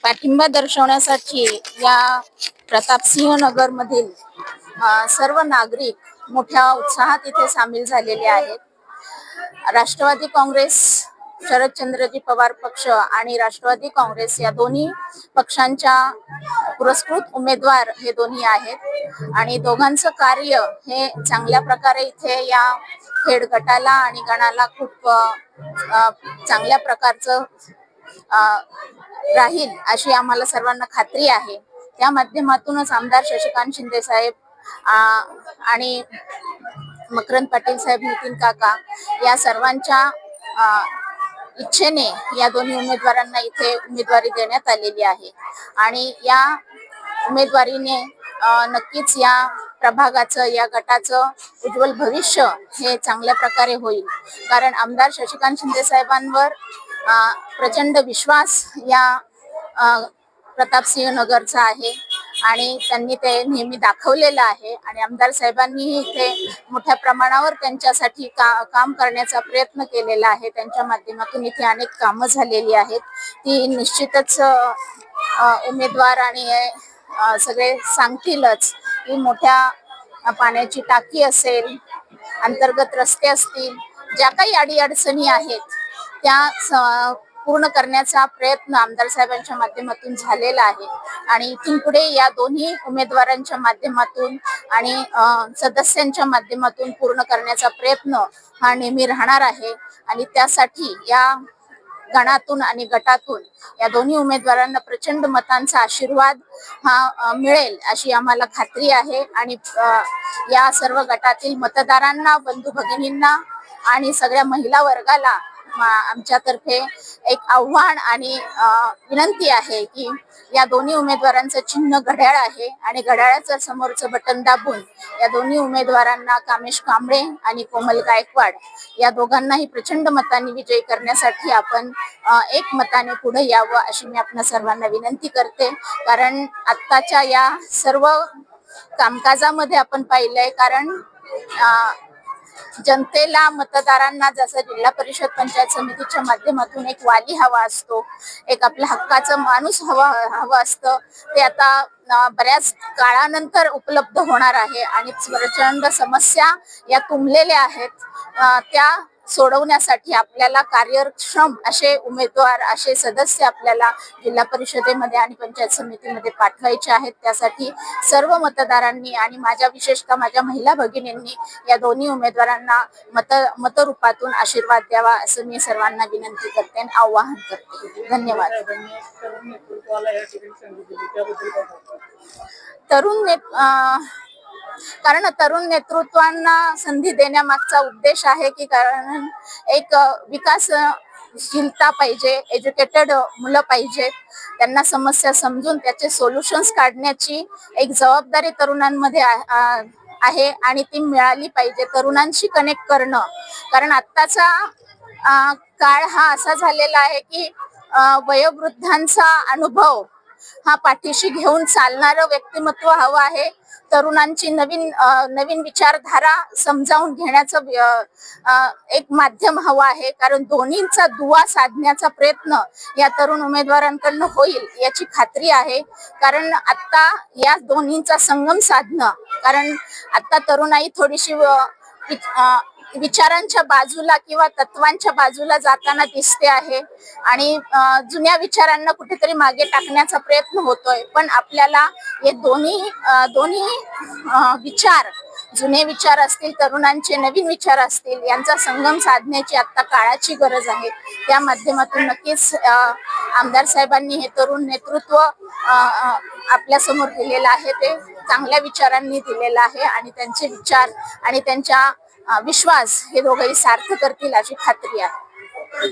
पाठिंबा दर्शवण्यासाठी या प्रतापसिंह नगर मधील सर्व नागरिक मोठ्या उत्साहात इथे सामील झालेले आहेत. राष्ट्रवादी काँग्रेस शरदचंद्रजी पवार पक्ष आणि राष्ट्रवादी काँग्रेस या दोन्ही पक्षांच्या पुरस्कृत उमेदवार हे दोन्ही आहेत आणि दोघांचं कार्य हे चांगल्या प्रकारे इथे या खेड गटाला आणि गणाला खूप चांगल्या प्रकारचं राहील अशी आम्हाला सर्वांना खात्री आहे। त्या माध्यमातूनच आमदार शशिकांत शिंदे साहेब आणि मकरंद पाटील साहेब, नितीन काका या सर्वांच्या इच्छेने या दोन्ही उमेदवारांना इथे उमेदवारी देण्यात आलेली आहे आणि या उमेदवारीने नक्कीच या प्रभागाचं या गटाचं उज्ज्वल भविष्य हे चांगल्या प्रकारे होईल। कारण आमदार शशिकांत शिंदे साहेबांवर प्रचंड विश्वास या प्रतापसिंह नगरचा आहे आणि त्यांनी ते नेहमी दाखवलेलं आहे आणि आमदार साहेबांनी इथे मोठ्या प्रमाणावर त्यांच्यासाठी काम करण्याचा प्रयत्न केलेला आहे। त्यांच्या माध्यमातून इथे अनेक कामं झालेली आहेत, ती निश्चितच उमेदवार आणि सगळे सांगतीलच की मोठ्या पाण्याची टाकी असेल, अंतर्गत रस्ते असतील, ज्या काही अडीअडचणी आहेत त्या पूर्ण करण्याचा प्रयत्न आमदार साहेबांच्या माध्यमातून झालेला आहे आणि इथून पुढे या दोन्ही उमेदवारांच्या माध्यमातून आणि सदस्यांच्या माध्यमातून पूर्ण करण्याचा प्रयत्न हा नेहमी राहणार आहे आणि त्यासाठी या गणातून आणि गटातून या दोन्ही उमेदवारांना प्रचंड मतांचा आशीर्वाद हा मिळेल अशी आम्हाला खात्री आहे आणि या सर्व गटातील मतदारांना, बंधू भगिनींना आणि सगळ्या महिला वर्गाला आमच्यातर्फे एक आव्हान आणि विनंती आहे की या दोन्ही उमेदवारांचं चिन्ह घड्याळ आहे आणि घड्याळाचं समोरचं बटन दाबून या दोन्ही उमेदवारांना कामेश कांबळे आणि कोमल गायकवाड या दोघांनाही प्रचंड मतांनी विजयी करण्यासाठी आपण एक मताने पुढे यावं अशी मी आपल्या सर्वांना विनंती करते। कारण आत्ताच्या या सर्व कामकाजामध्ये आपण पाहिलंय, कारण जनतेला, मतदारांना जसं जिल्हा परिषद पंचायत समितीच्या माध्यमातून एक वाली हवा असतो, एक आपल्या हक्काचा माणूस हवं असतं, ते आता बऱ्याच काळानंतर उपलब्ध होणार आहे आणि प्रचंड समस्या या तुंबलेल्या आहेत त्या सोडवण्यासाठी आपल्याला कार्यक्षम असे उमेदवार, असे सदस्य आपल्याला जिल्हा परिषदेमध्ये आणि पंचायत समितीमध्ये पाठवायचे आहेत। त्यासाठी सर्व मतदारांनी आणि विशेषतः माझ्या महिला भगिनींनी या दोन्ही उमेदवारांना मतरूपातून आशीर्वाद द्यावा असं मी सर्वांना विनंती करते आणि आवाहन करते। धन्यवाद। कारण तरुण नेतृत्वांना संधी देण्यामागचा उद्देश आहे की कारण एक विकासशीलता पाहिजे, एज्युकेटेड मुलं पाहिजेत, त्यांना समस्या समजून त्याचे सोल्युशन्स काढण्याची एक जबाबदारी तरुणांमध्ये आहे आणि ती मिळाली पाहिजे। तरुणांशी कनेक्ट करणं, कारण आत्ताचा काळ हा असा झालेला आहे की वयोवृद्धांचा अनुभव हा पाठीशी घेऊन चालणारं व्यक्तिमत्व हवं आहे। तरुणांची नवीन विचारधारा समजावून घेण्याचं एक माध्यम हवं आहे, कारण दोन्हींचा दुवा साधण्याचा प्रयत्न या तरुण उमेदवारांकडून होईल याची खात्री आहे। कारण आता या दोन्हींचा संगम साधणं, कारण आता तरुणाई थोडीशी विचारांच्या बाजूला किंवा तत्वांच्या बाजूला जाताना दिसते आहे आणि जुन्या विचारांना कुठेतरी मागे टाकण्याचा प्रयत्न होतोय, पण आपल्याला हे दोन्ही विचार, जुने विचार असतील, तरुणांचे नवीन विचार असतील, यांचा संगम साधण्याची आता काळाची गरज आहे। त्या माध्यमातून नक्कीच आमदार साहेबांनी हे तरुण नेतृत्व आपल्या समोर दिलेलं आहे, ते चांगल्या विचारांनी दिलेलं आहे आणि त्यांचे विचार आणि त्यांच्या विश्वास हे दोघंही सार्थ करतील अशी खात्री आहे।